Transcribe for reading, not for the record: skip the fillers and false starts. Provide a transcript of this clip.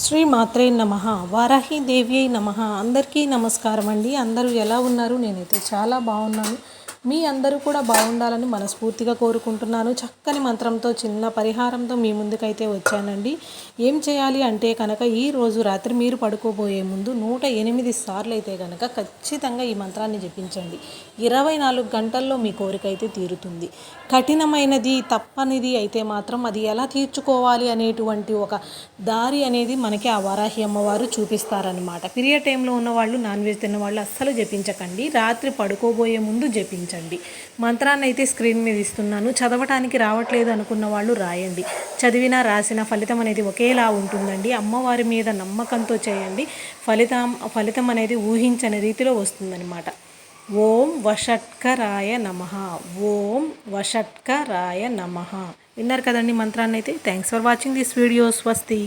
శ్రీ మాత్రే నమః వారాహి దేవ్యై నమః. అందరికీ నమస్కారం అండి. అందరూ ఎలా ఉన్నారు? నేనైతే చాలా బాగున్నాను. మీ అందరూ కూడా బాగుండాలని మనస్ఫూర్తిగా కోరుకుంటున్నాను. చక్కని మంత్రంతో చిన్న పరిహారంతో మీ ముందుకైతే వచ్చానండి. ఏం చేయాలి అంటే కనుక ఈరోజు రాత్రి మీరు పడుకోబోయే ముందు 108 సార్లు అయితే కనుక ఖచ్చితంగా ఈ మంత్రాన్ని జపించండి. 24 గంటల్లో మీ కోరిక అయితే తీరుతుంది. కఠినమైనది తప్పనిది అయితే మాత్రం అది ఎలా తీర్చుకోవాలి అనేటువంటి ఒక దారి అనేది మనకి ఆ వారాహి అమ్మవారు చూపిస్తారనమాట. పీరియడ్ టైంలో ఉన్న వాళ్ళు, నాన్ వెజ్ తిన్న వాళ్ళు అస్సలు జపించకండి. రాత్రి పడుకోబోయే ముందు జపించండి. మంత్రాన్ని అయితే స్క్రీన్ మీద ఇస్తున్నాను. చదవటానికి రావట్లేదు అనుకున్న వాళ్ళు రాయండి. చదివినా రాసిన ఫలితం అనేది ఒకేలా ఉంటుందండి. అమ్మవారి మీద నమ్మకంతో చేయండి. ఫలితం అనేది ఊహించని రీతిలో వస్తుందన్నమాట. ఓం వషట్కరాయ నమః. ఓం వషట్కరాయ నమః. విన్నారు కదండి మంత్రాన్ని అయితే. Thanks for watching this video. స్వస్తి.